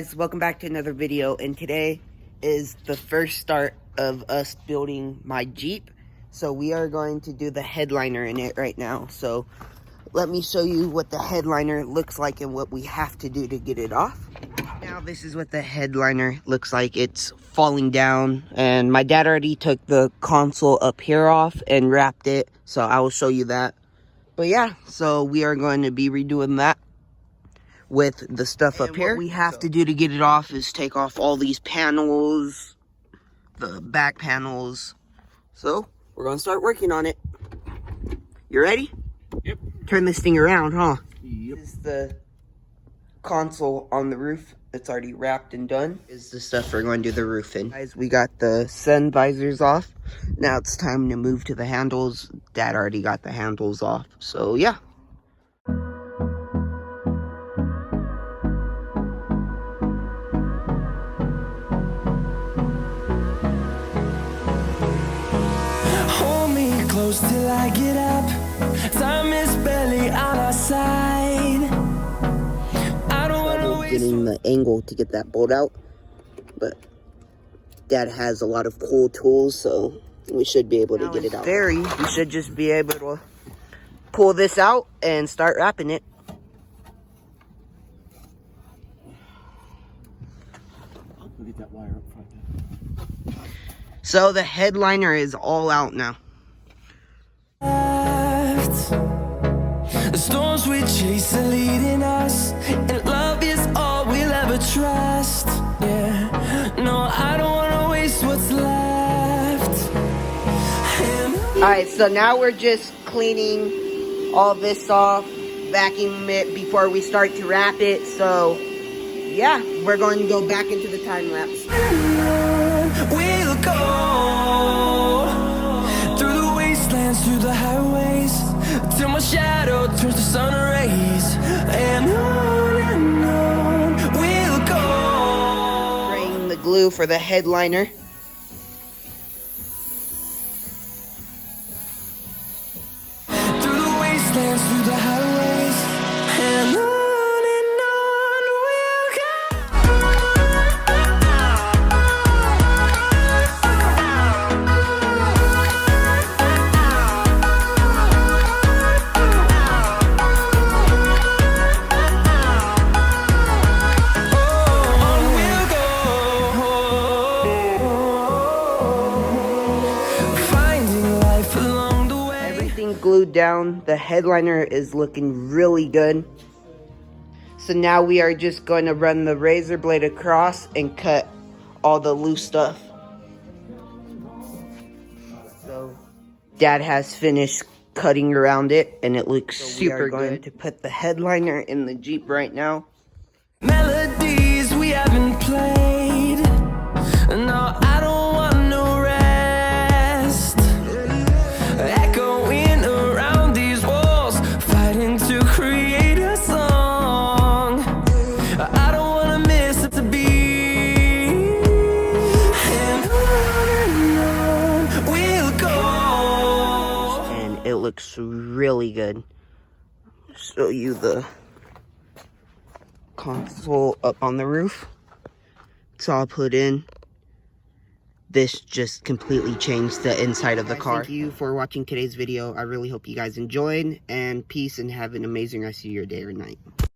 Guys, welcome back to another video, and today is the first start of us building my Jeep. So we are going to do the headliner in it right now. So let me show you what the headliner looks like and what we have to do to get it off. Now this is what the headliner looks like. It's falling down, and my dad already took the console up here off and wrapped it, so I will show you that. But yeah, so we are going to be redoing that with the stuff up here. What we have to do to get it off is take off all these panels, the back panels. So we're gonna start working on it. You ready? Yep. Turn this thing around, huh? Yep. This is the console on the roof. It's already wrapped and done. This is the stuff we're going to do the roof in. Guys, we got the sun visors off. Now it's time to move to the handles. Dad already got the handles off, so yeah. Till I get up, time is barely on our side. I don't wanna waste Getting the angle to get that bolt out, but Dad has a lot of cool tools, so we should be able to get it out. We should just be able to pull this out and start wrapping it. We'll get that wire up front. So the headliner is all out now. The storms we chase are leading us, and love is all we'll ever trust. Yeah, no, I don't wanna waste what's left. Alright, so now we're just cleaning all this off, vacuuming it before we start to wrap it. So yeah, we're going to go back into the time lapse. We'll go through the wastelands, through the highways, till my shadow turns to sun rays, and on we'll go. Spraying the glue for the headliner. Through the wastelands, through the highways, and on we'll go. Glued down. The headliner is looking really good. So now we are just going to run the razor blade across and cut all the loose stuff. So Dad has finished cutting around it and it looks super good. We are going to put the headliner in the Jeep right now. Melodies we haven't played. No, I don't want no rest. Echoing around these walls, fighting to create a song. I don't want to miss it to be. And on we'll go. And it looks really good. Show you the console up on the roof. It's all put in. This just completely changed the inside of the car. Thank you for watching today's video. I really hope you guys enjoyed, and peace, and have an amazing rest of your day or night.